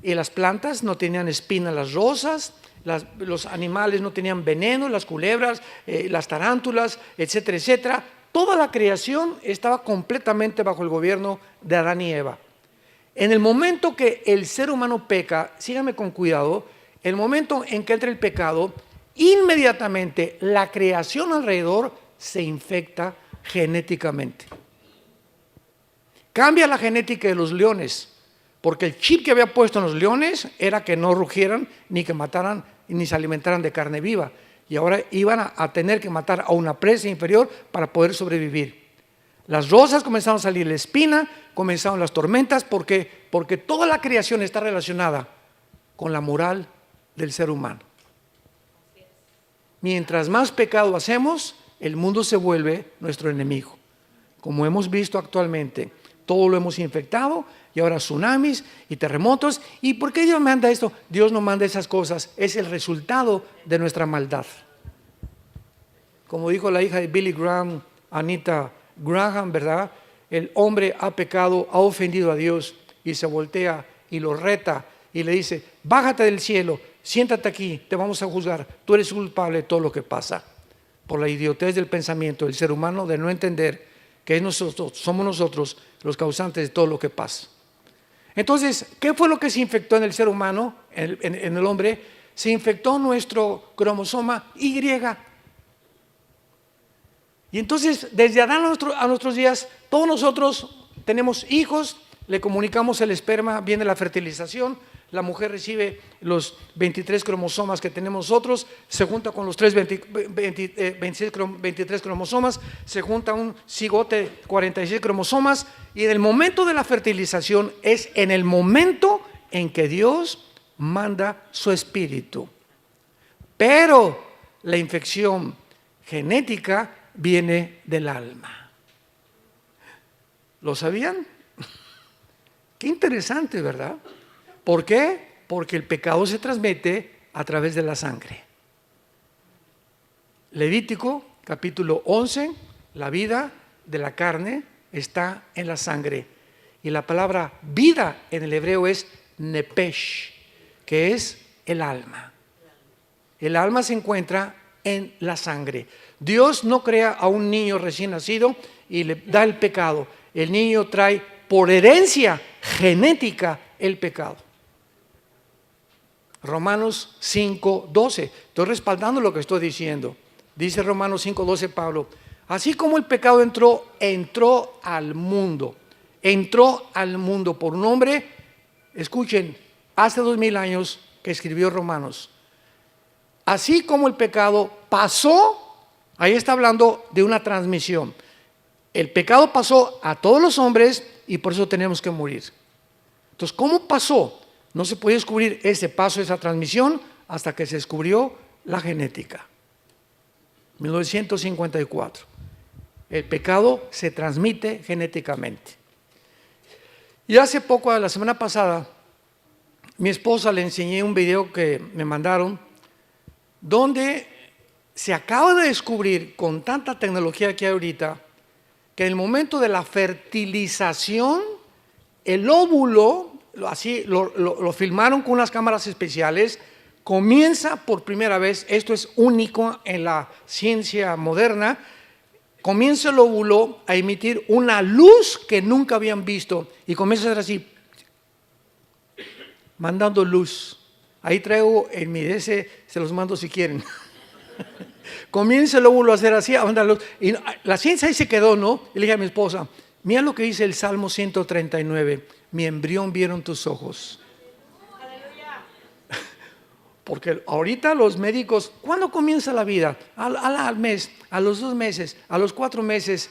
y las plantas no tenían espinas, las rosas, los animales no tenían veneno, las culebras, las tarántulas, etcétera, etcétera. Toda la creación estaba completamente bajo el gobierno de Adán y Eva. En el momento que el ser humano peca, síganme con cuidado, el momento en que entra el pecado, inmediatamente la creación alrededor se infecta genéticamente. Cambia la genética de los leones, porque el chip que había puesto en los leones era que no rugieran, ni que mataran, ni se alimentaran de carne viva. Y ahora iban a tener que matar a una presa inferior para poder sobrevivir. Las rosas comenzaron a salir la espina, comenzaron las tormentas, porque toda la creación está relacionada con la moral del ser humano. Mientras más pecado hacemos, el mundo se vuelve nuestro enemigo. Como hemos visto actualmente, todo lo hemos infectado y ahora tsunamis y terremotos. ¿Y por qué Dios manda esto? Dios no manda esas cosas, es el resultado de nuestra maldad. Como dijo la hija de Billy Graham, Anita Graham, ¿verdad? El hombre ha pecado, ha ofendido a Dios y se voltea y lo reta y le dice: bájate del cielo, siéntate aquí, te vamos a juzgar, tú eres culpable de todo lo que pasa. Por la idiotez del pensamiento del ser humano de no entender que somos nosotros los causantes de todo lo que pasa. Entonces, ¿qué fue lo que se infectó en el ser humano, en el hombre? Se infectó nuestro cromosoma Y. Y entonces, desde Adán a nuestros días, todos nosotros tenemos hijos, le comunicamos el esperma, viene la fertilización, la mujer recibe los 23 cromosomas que tenemos nosotros, se junta con los 23 cromosomas, se junta un cigote 46 cromosomas, y en el momento de la fertilización es en el momento en que Dios manda su espíritu. Pero la infección genética viene del alma. ¿Lo sabían? Qué interesante, ¿verdad? ¿Por qué? Porque el pecado se transmite a través de la sangre. Levítico, capítulo 11, la vida de la carne está en la sangre. Y la palabra vida en el hebreo es nepesh, que es el alma. El alma se encuentra en la sangre. Dios no crea a un niño recién nacido y le da el pecado. El niño trae por herencia genética el pecado. Romanos 5:12. Estoy respaldando lo que estoy diciendo. Dice Romanos 5:12 Pablo: así como el pecado entró al mundo por un hombre. Escuchen, hace 2000 años que escribió Romanos. Así como el pecado pasó, ahí está hablando de una transmisión. El pecado pasó a todos los hombres y por eso tenemos que morir. Entonces, ¿cómo pasó? No se puede descubrir ese paso, esa transmisión, hasta que se descubrió la genética. 1954. El pecado se transmite genéticamente. Y hace poco, la semana pasada, mi esposa le enseñé un video que me mandaron, donde se acaba de descubrir, con tanta tecnología que hay ahorita, que en el momento de la fertilización, el óvulo así lo filmaron con unas cámaras especiales. Comienza por primera vez, esto es único en la ciencia moderna, comienza el óvulo a emitir una luz que nunca habían visto y comienza a ser así, mandando luz. Ahí traigo en mi DS, se los mando si quieren. Comienza el óvulo a hacer así, a mandar luz. Y la ciencia ahí se quedó, ¿no? Y le dije a mi esposa, mira lo que dice el Salmo 139, mi embrión vieron tus ojos. Porque ahorita los médicos, ¿cuándo comienza la vida? Al mes, a los 2 meses, a los 4 meses.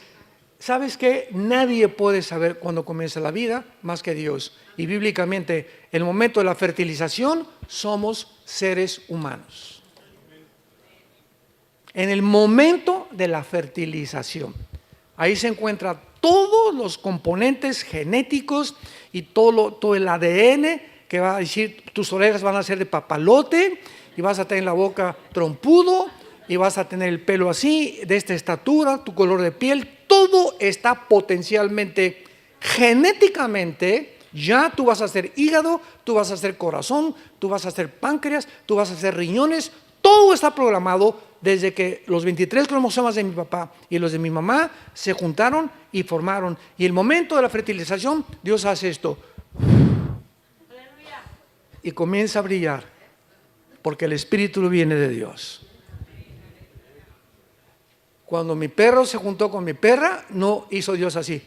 ¿Sabes qué? Nadie puede saber cuándo comienza la vida más que Dios. Y bíblicamente, el momento de la fertilización, somos seres humanos. En el momento de la fertilización, ahí se encuentran todos los componentes genéticos y todo el ADN que va a decir, tus orejas van a ser de papalote y vas a tener la boca trompudo y vas a tener el pelo así, de esta estatura, tu color de piel, todo está potencialmente, genéticamente, ya tú vas a hacer hígado, tú vas a hacer corazón, tú vas a hacer páncreas, tú vas a hacer riñones, todo está programado desde que los 23 cromosomas de mi papá y los de mi mamá se juntaron y formaron. Y el momento de la fertilización, Dios hace esto. Y comienza a brillar, porque el espíritu viene de Dios. Cuando mi perro se juntó con mi perra, no hizo Dios así.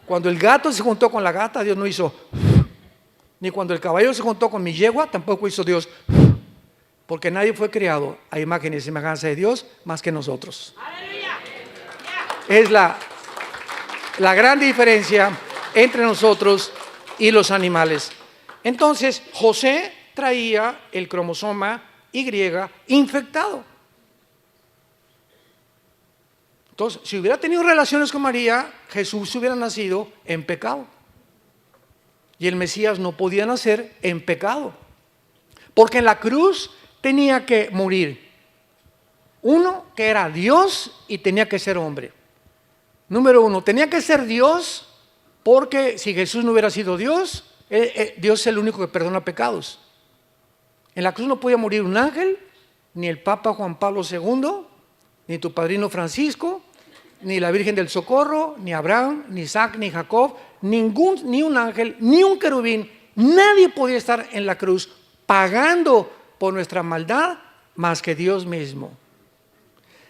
Cuando el gato se juntó con la gata, Dios no hizo. Ni cuando el caballo se juntó con mi yegua, tampoco hizo Dios. Porque nadie fue creado a imagen y semejanza de Dios más que nosotros. Es la gran diferencia entre nosotros y los animales. Entonces, José traía el cromosoma Y infectado. Entonces, si hubiera tenido relaciones con María, Jesús hubiera nacido en pecado. Y el Mesías no podía nacer en pecado. Porque en la cruz tenía que morir uno que era Dios y tenía que ser hombre. Número 1, tenía que ser Dios porque si Jesús no hubiera sido Dios, Dios es el único que perdona pecados. En la cruz no podía morir un ángel, ni el Papa Juan Pablo II, ni tu padrino Francisco, ni la Virgen del Socorro, ni Abraham, ni Isaac, ni Jacob, ni un ángel, ni un querubín. Nadie podía estar en la cruz pagando por nuestra maldad más que Dios mismo.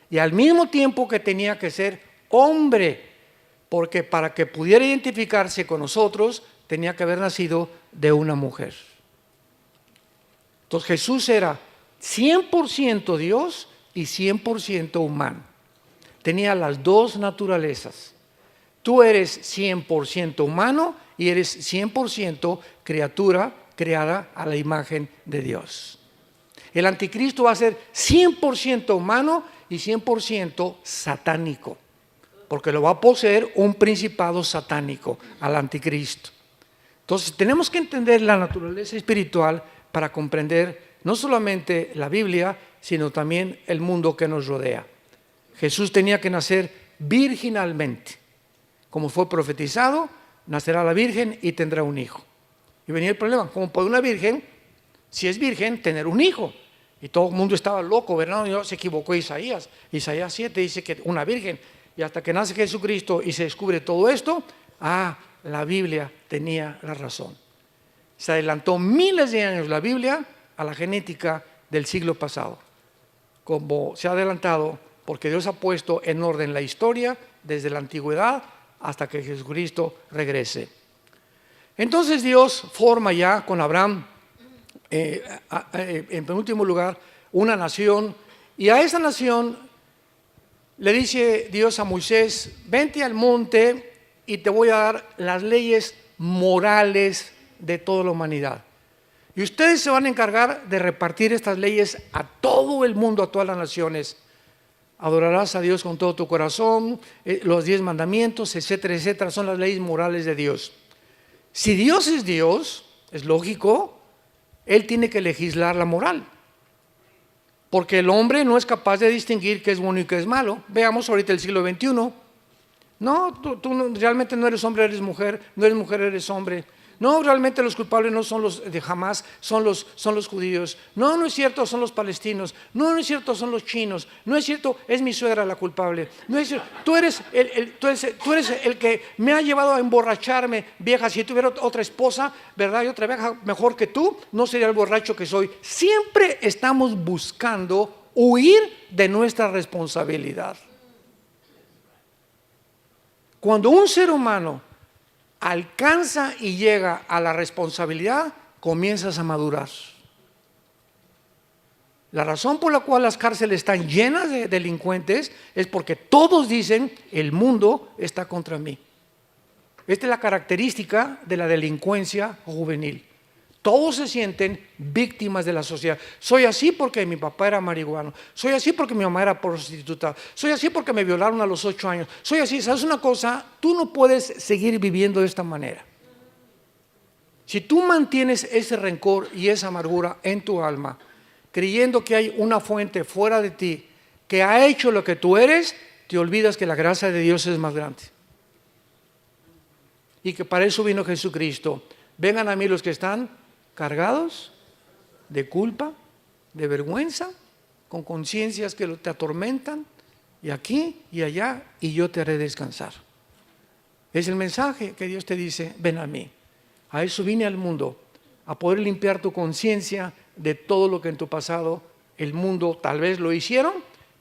Y al mismo tiempo que tenía que ser hombre, porque para que pudiera identificarse con nosotros, tenía que haber nacido de una mujer. Entonces Jesús era 100% Dios y 100% humano. Tenía las dos naturalezas. Tú eres 100% humano y eres 100% criatura creada a la imagen de Dios. El anticristo va a ser 100% humano y 100% satánico, porque lo va a poseer un principado satánico al anticristo. Entonces tenemos que entender la naturaleza espiritual para comprender no solamente la Biblia, sino también el mundo que nos rodea. Jesús tenía que nacer virginalmente. Como fue profetizado, nacerá la virgen y tendrá un hijo. Y venía el problema, ¿cómo puede una virgen, si es virgen, tener un hijo? Y todo el mundo estaba loco, ¿verdad? Y se equivocó Isaías. Isaías 7 dice que una virgen. Y hasta que nace Jesucristo y se descubre todo esto, la Biblia tenía la razón. Se adelantó miles de años la Biblia a la genética del siglo pasado. Como se ha adelantado, porque Dios ha puesto en orden la historia desde la antigüedad hasta que Jesucristo regrese. Entonces Dios forma ya con Abraham, en penúltimo lugar, una nación, y a esa nación le dice Dios a Moisés: vente al monte y te voy a dar las leyes morales de toda la humanidad. Y ustedes se van a encargar de repartir estas leyes a todo el mundo, a todas las naciones. Adorarás a Dios con todo tu corazón, los 10 mandamientos, etcétera, etcétera, son las leyes morales de Dios. Si Dios, es lógico, Él tiene que legislar la moral. Porque el hombre no es capaz de distinguir qué es bueno y qué es malo. Veamos ahorita el siglo XXI. No, tú realmente no eres hombre, eres mujer. No eres mujer, eres hombre. No, realmente los culpables no son los de Hamás, son los judíos. No, no es cierto, son los palestinos. No, no es cierto, son los chinos. No es cierto, es mi suegra la culpable. No es cierto, tú eres el que me ha llevado a emborracharme, vieja. Si tuviera otra esposa, ¿verdad? Y otra vieja mejor que tú, no sería el borracho que soy. Siempre estamos buscando huir de nuestra responsabilidad. Cuando un ser humano alcanza y llega a la responsabilidad, comienzas a madurar. La razón por la cual las cárceles están llenas de delincuentes es porque todos dicen: el mundo está contra mí. Esta es la característica de la delincuencia juvenil. Todos se sienten víctimas de la sociedad. Soy así porque mi papá era marihuano. Soy así porque mi mamá era prostituta. Soy así porque me violaron a los 8 años. Soy así. ¿Sabes una cosa? Tú no puedes seguir viviendo de esta manera. Si tú mantienes ese rencor y esa amargura en tu alma, creyendo que hay una fuente fuera de ti que ha hecho lo que tú eres, te olvidas que la gracia de Dios es más grande. Y que para eso vino Jesucristo. Vengan a mí los que están cargados de culpa, de vergüenza, con conciencias que te atormentan, y aquí y allá, y yo te haré descansar. Es el mensaje que Dios te dice: ven a mí. A eso vine al mundo, a poder limpiar tu conciencia de todo lo que en tu pasado el mundo tal vez lo hicieron,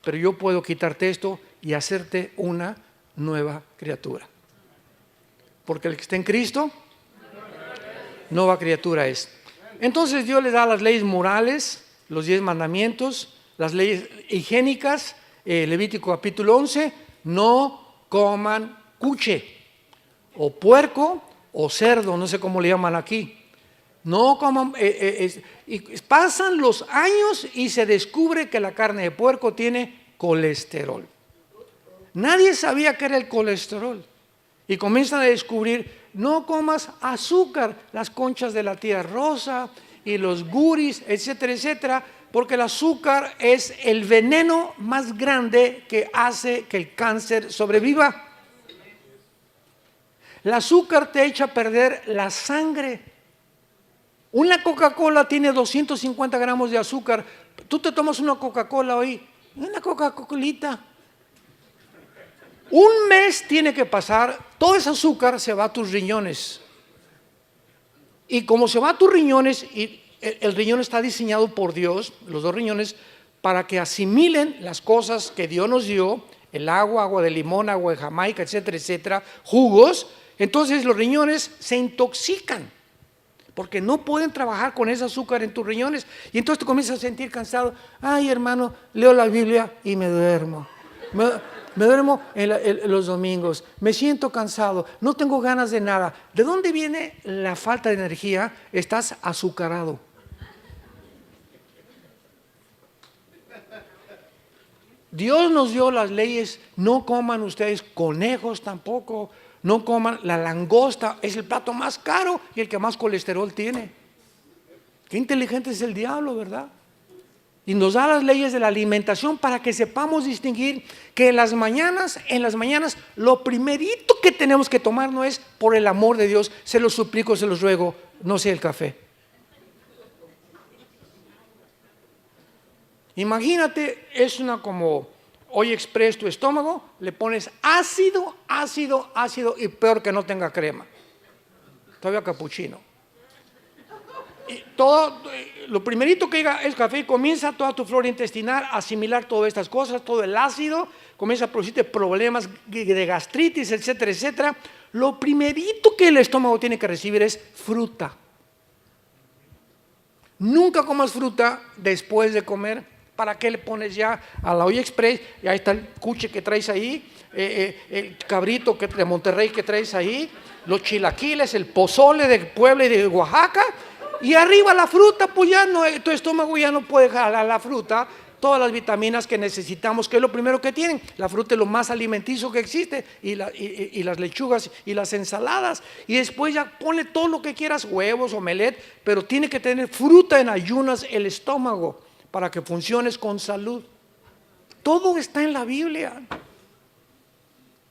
pero yo puedo quitarte esto y hacerte una nueva criatura. Porque el que está en Cristo, nueva criatura es. Entonces Dios le da las leyes morales, los 10 mandamientos, las leyes higiénicas. Levítico capítulo 11, no coman cuche, o puerco, o cerdo, no sé cómo le llaman aquí. No coman, y pasan los años y se descubre que la carne de puerco tiene colesterol. Nadie sabía qué era el colesterol. Y comienzan a descubrir: no comas azúcar, las conchas de la tía rosa y los guris, etcétera, etcétera, porque el azúcar es el veneno más grande que hace que el cáncer sobreviva. El azúcar te echa a perder la sangre. Una Coca-Cola tiene 250 gramos de azúcar. Tú te tomas una Coca-Cola hoy, una Coca-Colita. Un mes tiene que pasar, todo ese azúcar se va a tus riñones. Y como se va a tus riñones, y el riñón está diseñado por Dios, los 2 riñones, para que asimilen las cosas que Dios nos dio, el agua de limón, agua de Jamaica, etcétera, etcétera, jugos. Entonces los riñones se intoxican, porque no pueden trabajar con ese azúcar en tus riñones. Y entonces te comienzas a sentir cansado. Ay, hermano, leo la Biblia y me duermo. Me duermo en los domingos, me siento cansado, no tengo ganas de nada. ¿De dónde viene la falta de energía? Estás azucarado. Dios nos dio las leyes: no coman ustedes conejos tampoco, no coman la langosta, es el plato más caro y el que más colesterol tiene. Qué inteligente es el diablo, ¿verdad? Y nos da las leyes de la alimentación para que sepamos distinguir que en las mañanas, lo primerito que tenemos que tomar no es: por el amor de Dios, se los suplico, se los ruego, no sea el café. Imagínate, es una como Hoy Express tu estómago, le pones ácido y peor que no tenga crema. Todavía capuchino. Y todo, lo primerito que llega es café, y comienza toda tu flora intestinal a asimilar todas estas cosas, todo el ácido, comienza a producirte problemas de gastritis, etcétera, etcétera. Lo primerito que el estómago tiene que recibir es fruta. Nunca comas fruta después de comer. ¿Para qué le pones ya a la Hoy Express? Y ahí está el cuche que traes ahí, el cabrito de Monterrey que traes ahí, los chilaquiles, el pozole de Puebla y de Oaxaca. Y arriba la fruta, pues ya no, tu estómago ya no puede jalar la fruta, todas las vitaminas que necesitamos, que es lo primero que tienen. La fruta es lo más alimenticio que existe, y las lechugas y las ensaladas. Y después ya ponle todo lo que quieras, huevos, omelette, pero tiene que tener fruta en ayunas el estómago para que funciones con salud. Todo está en la Biblia.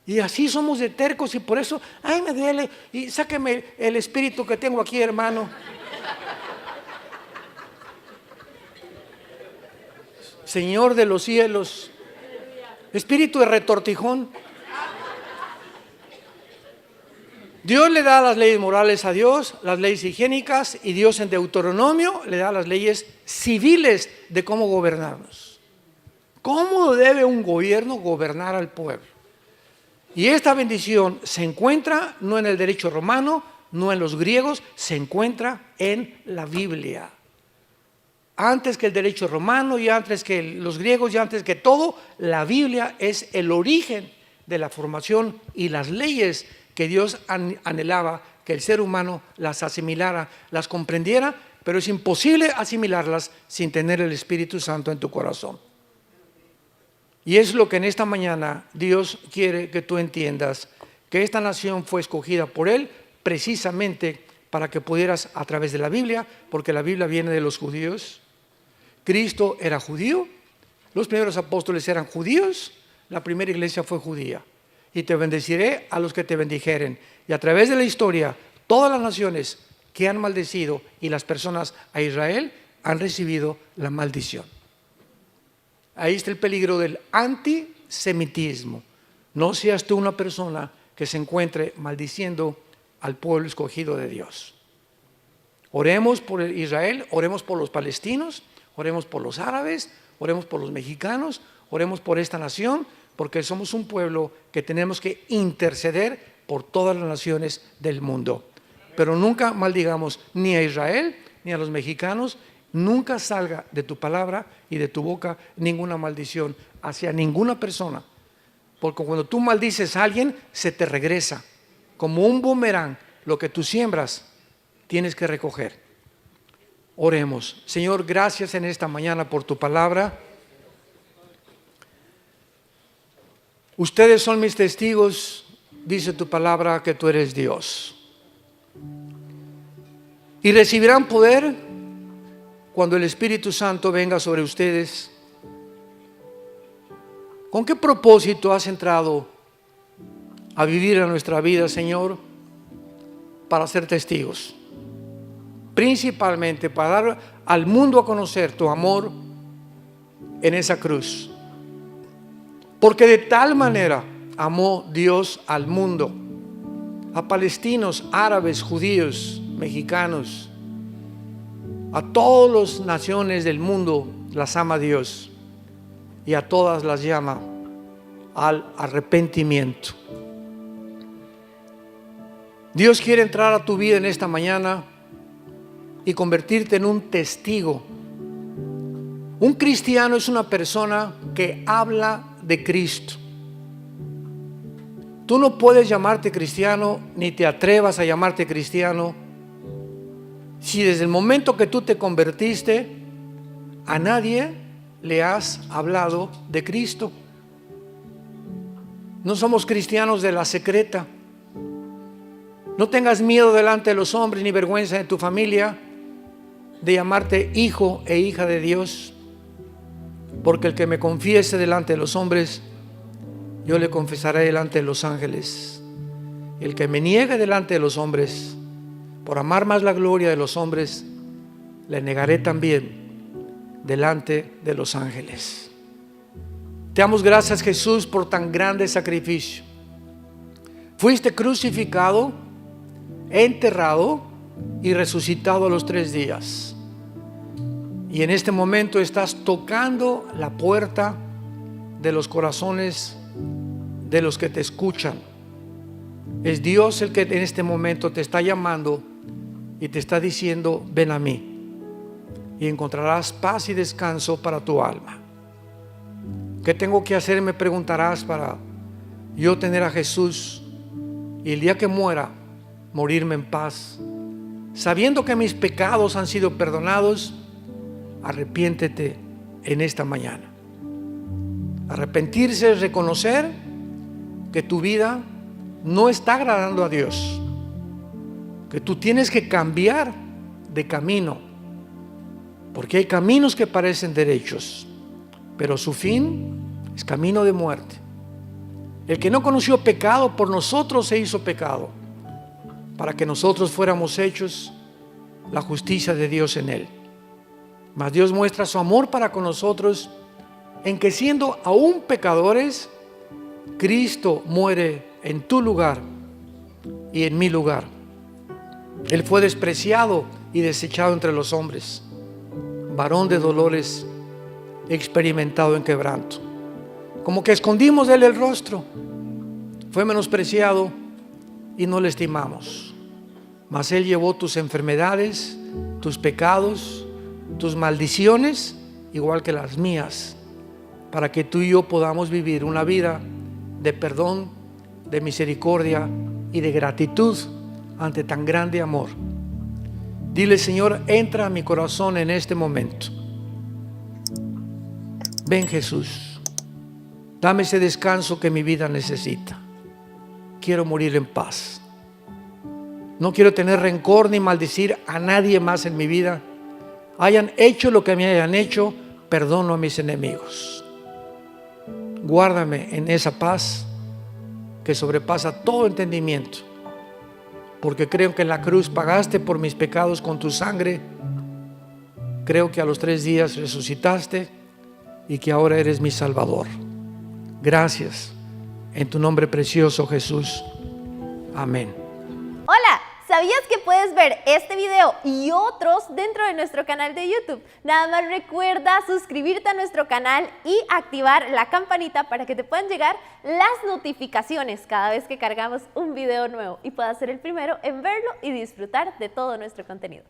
Y así somos de tercos y por eso, ay, me duele, y sáqueme el espíritu que tengo aquí, hermano. Señor de los cielos, espíritu de retortijón. Dios le da las leyes morales a Dios, las leyes higiénicas, y Dios en Deuteronomio le da las leyes civiles de cómo gobernarnos. ¿Cómo debe un gobierno gobernar al pueblo? Y esta bendición se encuentra no en el derecho romano, no en los griegos, se encuentra en la Biblia. Antes que el derecho romano y antes que los griegos y antes que todo, la Biblia es el origen de la formación y las leyes que Dios anhelaba que el ser humano las asimilara, las comprendiera, pero es imposible asimilarlas sin tener el Espíritu Santo en tu corazón. Y es lo que en esta mañana Dios quiere que tú entiendas, que esta nación fue escogida por Él precisamente para que pudieras a través de la Biblia, porque la Biblia viene de los judíos. Cristo era judío, los primeros apóstoles eran judíos, la primera iglesia fue judía. Y te bendeciré a los que te bendijeren. Y a través de la historia, todas las naciones que han maldecido y las personas a Israel han recibido la maldición. Ahí está el peligro del antisemitismo. No seas tú una persona que se encuentre maldiciendo al pueblo escogido de Dios. Oremos por Israel, oremos por los palestinos, oremos por los árabes, oremos por los mexicanos, oremos por esta nación, porque somos un pueblo que tenemos que interceder por todas las naciones del mundo. Pero nunca maldigamos ni a Israel ni a los mexicanos. Nunca salga de tu palabra y de tu boca ninguna maldición hacia ninguna persona, porque cuando tú maldices a alguien se te regresa como un boomerang. Lo que tú siembras tienes que recoger. Oremos. Señor, gracias en esta mañana por tu palabra. Ustedes son mis testigos, dice tu palabra, que tú eres Dios. Y recibirán poder cuando el Espíritu Santo venga sobre ustedes. ¿Con qué propósito has entrado a vivir en nuestra vida, Señor? Para ser testigos. Principalmente para dar al mundo a conocer tu amor en esa cruz. Porque de tal manera amó Dios al mundo, a palestinos, árabes, judíos, mexicanos, a todas las naciones del mundo las ama Dios y a todas las llama al arrepentimiento. Dios quiere entrar a tu vida en esta mañana y convertirte en un testigo. Un cristiano es una persona que habla de Cristo. Tú no puedes llamarte cristiano, ni te atrevas a llamarte cristiano, si desde el momento que tú te convertiste a nadie le has hablado de Cristo. No somos cristianos de la secreta. No tengas miedo delante de los hombres ni vergüenza de tu familia de llamarte hijo e hija de Dios, porque el que me confiese delante de los hombres, yo le confesaré delante de los ángeles. El que me niegue delante de los hombres, por amar más la gloria de los hombres, le negaré también delante de los ángeles. Te damos gracias, Jesús, por tan grande sacrificio. Fuiste crucificado, enterrado y resucitado a los 3 días. Y en este momento estás tocando la puerta de los corazones de los que te escuchan. Es Dios el que en este momento te está llamando y te está diciendo: ven a mí y encontrarás paz y descanso para tu alma. ¿Qué tengo que hacer? Me preguntarás, para yo tener a Jesús y el día que muera, morirme en paz, sabiendo que mis pecados han sido perdonados. Arrepiéntete en esta mañana. Arrepentirse es reconocer que tu vida no está agradando a Dios, que tú tienes que cambiar de camino, porque hay caminos que parecen derechos, pero su fin es camino de muerte. El que no conoció pecado, por nosotros se hizo pecado, para que nosotros fuéramos hechos la justicia de Dios en él. Mas Dios muestra su amor para con nosotros en que, siendo aún pecadores, Cristo muere en tu lugar y en mi lugar. Él fue despreciado y desechado entre los hombres, varón de dolores, experimentado en quebranto. Como que escondimos de él el rostro. Fue menospreciado y no le estimamos. Mas él llevó tus enfermedades, tus pecados, tus maldiciones, igual que las mías, para que tú y yo podamos vivir una vida de perdón, de misericordia y de gratitud ante tan grande amor. Dile: Señor, entra a mi corazón en este momento. Ven, Jesús, dame ese descanso que mi vida necesita. Quiero morir en paz. No quiero tener rencor ni maldecir a nadie más en mi vida. Hayan hecho lo que me hayan hecho, perdono a mis enemigos. Guárdame en esa paz que sobrepasa todo entendimiento, porque creo que en la cruz pagaste por mis pecados con tu sangre. Creo que a los 3 días resucitaste y que ahora eres mi Salvador. Gracias, en tu nombre precioso, Jesús. Amén. Hola, ¿sabías que puedes ver este video y otros dentro de nuestro canal de YouTube? Nada más recuerda suscribirte a nuestro canal y activar la campanita para que te puedan llegar las notificaciones cada vez que cargamos un video nuevo y puedas ser el primero en verlo y disfrutar de todo nuestro contenido.